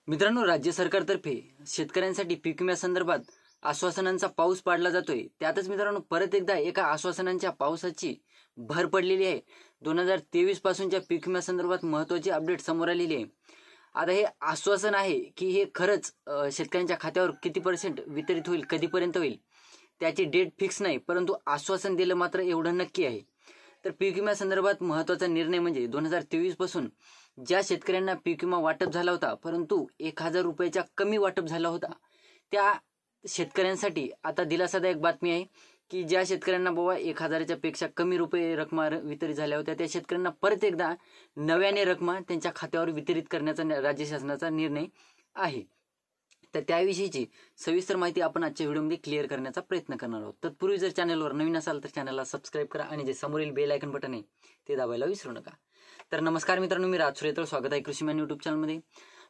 मित्रांनो, राज्य सरकारतर्फे शेतकऱ्यांसाठी पीक विम्यासंदर्भात आश्वासनांचा पाऊस पाडला जातोय। त्यातच मित्रांनो परत एकदा एका आश्वासनांच्या पावसाची भर पडलेली आहे। 2023 पासूनच्या पीक विम्यासंदर्भात महत्त्वाची अपडेट समोर आलेली आहे। आता हे आश्वासन आहे की हे खरंच शेतकऱ्यांच्या खात्यावर किती % वितरित होईल, कधीपर्यंत होईल त्याची डेट फिक्स नाही, परंतु आश्वासन दिलं मात्र एवढं नक्की आहे। तर पीक विम्यासंदर्भात महत्त्वाचा निर्णय म्हणजे 2023 पासून ज्या शेतकऱ्यांना पीक विमा वाटप झाला होता परंतु 1000 रुपयाच्या कमी वाटप झाला होता, त्या शेतकऱ्यांसाठी आता दिलासादायक बातमी आहे की ज्या शेतकऱ्यांना बाबा 1000च्या पेक्षा कमी रुपये रकमा वितरित झाल्या होत्या त्या शेतकऱ्यांना परत एकदा नव्याने रकमा त्यांच्या खात्यावर वितरित करण्याचा राज्य शासनाचा निर्णय आहे। तर त्याविषयीची सविस्तर माहिती आपण आजच्या व्हिडिओमध्ये क्लिअर करण्याचा प्रयत्न करणार आहोत। तत्पूर्वी जर चॅनलवर नवीन असाल तर चॅनलला सबस्क्राईब करा आणि जे समोरील बेल आयकॉन बटन आहे ते दाबायला विसरू नका। तर नमस्कार मित्रांनो, मी राज सुरेतर, स्वागत आहे कृषीमॅन यूट्यूब चॅनलमध्ये।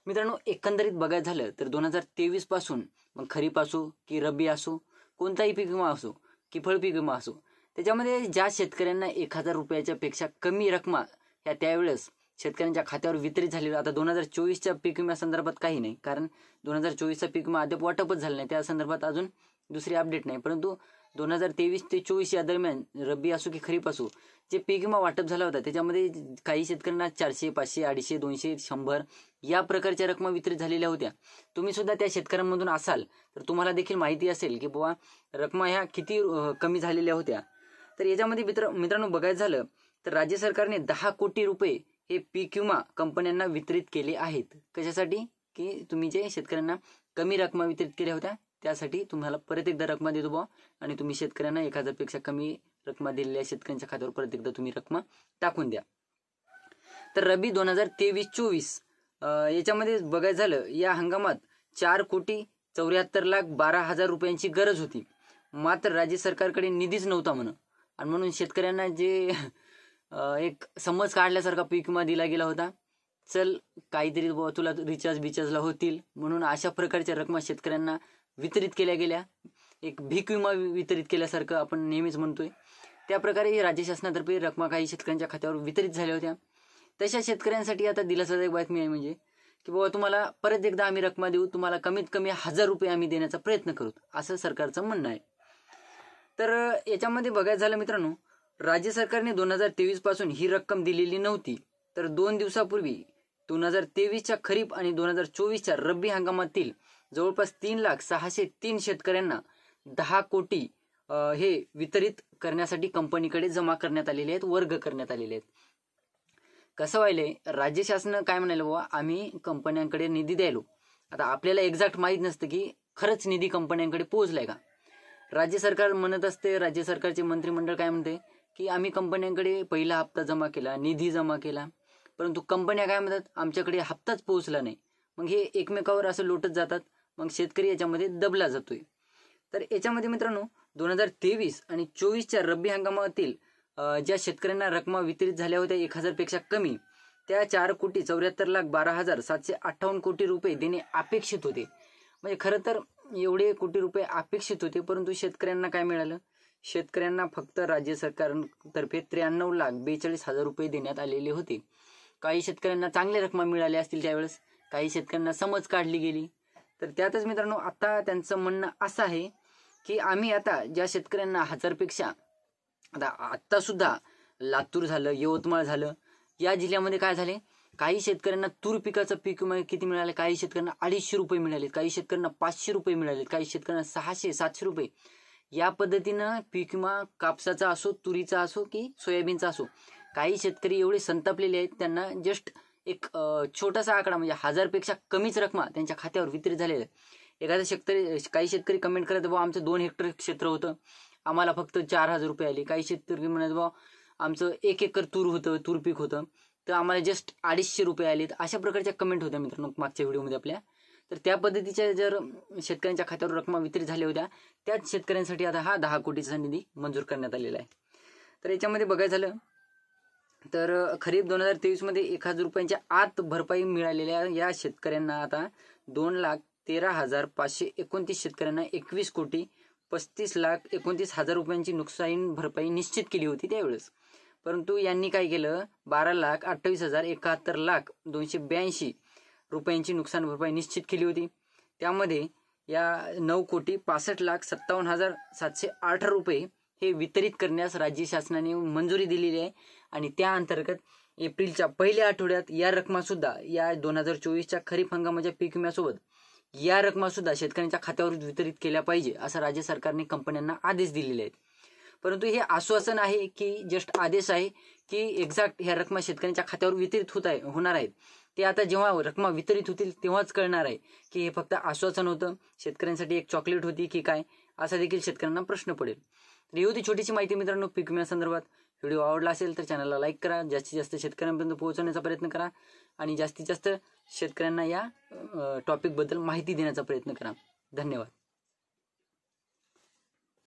मित्रांनो, एकंदरीत बघायचं झालं तर 2023 पासून मग खरीप असो की रब्बी असो, कोणताही पीक विमा असो की फळ पीक विमा असो, त्याच्यामध्ये ज्या शेतकऱ्यांना 1000 रुपयाच्या पेक्षा कमी रकमा ह्या त्यावेळेस शेतकऱ्यांच्या खात्यावर वितरित झाली। आता 2024च्या पीक विम्यासंदर्भात काही नाही, कारण 2024चा पीक विमा अद्याप वाटपच झाला नाही, त्या संदर्भात अजून दुसरी अपडेट नाही। परंतु 2023 ते 24 या दरम्यान रब्बी असो की खरीप असो, जे पीक विमा वाटप झाला होता त्याच्यामध्ये काही शेतकऱ्यांना 400, 500, 250, 200, 100 या प्रकारच्या रकमा वितरित झालेल्या होत्या। तुम्ही सुद्धा त्या शेतकऱ्यांमधून असाल तर तुम्हाला देखील माहिती असेल की बाबा रकमा ह्या किती कमी झालेल्या होत्या। तर याच्यामध्ये मित्रांनो बघायचं झालं तर राज्य सरकारने 10 कोटी रुपये हे पीक विमा कंपन्यांना वितरित केले आहेत। कशासाठी? की तुम्ही जे शेतकऱ्यांना कमी रकमा वितरित केल्या होत्या त्यासाठी तुम्हाला परत एकदा रकमा देतो बा, आणि तुम्ही शेतकऱ्यांना 1000 पेक्षा कमी रकमा दिलेल्या शेतकऱ्यांच्या खात्यावर परत एकदा तुम्ही रकमा टाकून द्या। तर रब्बी 2023-24 याच्यामध्ये बघायचं झालं या हंगामात 4,74,12,000 रुपयांची गरज होती, मात्र राज्य सरकारकडे निधीच नव्हता आणि म्हणून शेतकऱ्यांना जे एक समज काढल्यासारखा पीक विमा दिला गेला होता, चल काहीतरी तुला रिचार्जला होतील म्हणून अशा प्रकारच्या रकमा शेतकऱ्यांना वितरित केल्या गेल्या। एक भीक विमा वितरित केल्यासारखं आपण नेहमीच म्हणतोय, त्या प्रकारे राज्य शासनातर्फे रकमा काही शेतकऱ्यांच्या खात्यावर वितरित झाल्या होत्या। तशा शेतकऱ्यांसाठी आता दिलासादायक बातमी आहे, म्हणजे की बाबा तुम्हाला परत एकदा आम्ही रकमा देऊ, तुम्हाला कमीत कमी 1000 रुपये आम्ही देण्याचा प्रयत्न करू, असं सरकारचं म्हणणं आहे। तर याच्यामध्ये बघायचं झालं मित्रांनो, राज्य सरकारने 2023 पासून ही रक्कम दिलेली नव्हती, तर 2 दिवसापूर्वी 2023च्या खरीप आणि 2024च्या रब्बी हंगामातील जवळपास 3,06,03 शेतकऱ्यांना 10 कोटी हे वितरित करण्यासाठी कंपनीकडे जमा करण्यात आलेले आहेत, वर्ग करण्यात आलेले आहेत। कसं व्हायलंय, राज्य शासन काय म्हणाले बाबा आम्ही कंपन्यांकडे निधी द्यायलो, आता आपल्याला एक्झॅक्ट माहीत नसतं की खरंच निधी कंपन्यांकडे पोहोचलाय का। राज्य सरकार म्हणत असते, राज्य सरकारचे मंत्रिमंडळ काय म्हणते की आम्ही कंपन्यांकडे पहिला हप्ता जमा केला, निधी जमा केला, परंतु कंपन्या काय म्हणतात आमच्याकडे हप्ताच पोहोचला नाही। मग हे एकमेकावर असं लोटत जातात, मग शेतकरी याच्यामध्ये दबला जातोय। तर याच्यामध्ये मित्रांनो 2023 आणि 24च्या रब्बी हंगामातील ज्या शेतकऱ्यांना रकमा वितरित झाल्या होत्या 1000 पेक्षा कमी, त्या 4,74,12,758 कोटी रुपये देणे अपेक्षित होते। म्हणजे खरं तर एवढे कोटी रुपये अपेक्षित होते, परंतु शेतकऱ्यांना काय मिळालं, शेतकऱ्यांना फक्त राज्य सरकारतर्फे 93,42,000 रुपये देण्यात आलेले होते। काही शेतकऱ्यांना चांगल्या रकमा मिळाल्या असतील त्यावेळेस, काही शेतकऱ्यांना समज काढली गेली। तर त्यातच मित्रांनो आता त्यांचं म्हणणं असं आहे की आम्ही आता ज्या शेतकऱ्यांना 1000 पेक्षा, आता सुद्धा लातूर झालं, यवतमाळ झालं, या जिल्ह्यामध्ये काय झाले, काही शेतकऱ्यांना तूर पिकाचं पीक विमा किती मिळाले, काही शेतकऱ्यांना 250 रुपये मिळाले, काही शेतकऱ्यांना 500 रुपये मिळाले, काही शेतकऱ्यांना 600-700 रुपये। या पद्धतीनं पीक विमा कापसाचा असो, तुरीचा असो की सोयाबीनचा असो, काही शेतकरी एवढे संतापलेले आहेत, त्यांना जस्ट एक छोटासा आकडा म्हणजे 1000 पेक्षा कमीच रकमा त्यांच्या खात्यावर वितरित झालेला आहे। काही शेतकरी कमेंट करत बाबा आमचं 2 हेक्टर क्षेत्र होतं, आम्हाला फक्त 4000 रुपये आले। काही शेतकरी म्हणत बाबा आमचं 1 एकर तूर होतं, तूर पीक होतं, तर आम्हाला जस्ट 250 रुपये आलेत। अशा प्रकारच्या कमेंट होत्या मित्रांनो मागच्या व्हिडिओमध्ये आपल्या। तर त्या पद्धतीच्या जर शेतकऱ्यांच्या खात्यावर रकमा वितरित झाल्या होत्या, त्याच शेतकऱ्यांसाठी आता हा 10 कोटीचा निधी मंजूर करण्यात आलेला आहे। तर याच्यामध्ये बघायचं झालं तर खरीप 2023 मध्ये 1000 रुपयांच्या आत भरपाई मिळालेल्या या शेतकऱ्यांना आता 2,13,529 शेतकऱ्यांना 21,35,29,000 रुपयांची नुकसान भरपाई निश्चित केली होती त्यावेळेस। परंतु यांनी काय केलं, 12,28,071,282 रुपयांची नुकसान भरपाई निश्चित केली होती। त्यामध्ये या 9,65,57,708 रुपये हे वितरित करण्यास राज्य शासनाने मंजुरी दिलेली आहे आणि त्या अंतर्गत एप्रिलच्या पहिल्या आठवड्यात या रकमासुद्धा या 2024च्या खरीप हंगामाच्या पीक विम्यासोबत या रकमासुद्धा शेतकऱ्यांच्या खात्यावर वितरित केल्या पाहिजे असं राज्य सरकारने कंपन्यांना आदेश दिलेले आहेत। परंतु हे आश्वासन आहे की जस्ट आदेश आहे की एक्झॅक्ट ह्या रकमा शेतकऱ्यांच्या खात्यावर वितरित होणार आहेत ते आता जेव्हा रकमा वितरित होतील तेव्हाच कळणार आहे की हे फक्त आश्वासन होतं, शेतकऱ्यांसाठी एक चॉकलेट होती की काय, असा देखील शेतकऱ्यांना प्रश्न पडेल। तर ही होती छोटीशी माहिती मित्रांनो पीक विम्यासंदर्भात। व्हिडिओ आवडला असेल तर चॅनलला लाईक करा, जास्तीत जास्त शेतकऱ्यांपर्यंत पोहोचवण्याचा प्रयत्न करा आणि जास्तीत जास्त शेतकऱ्यांना या टॉपिकबद्दल माहिती देण्याचा प्रयत्न करा। धन्यवाद।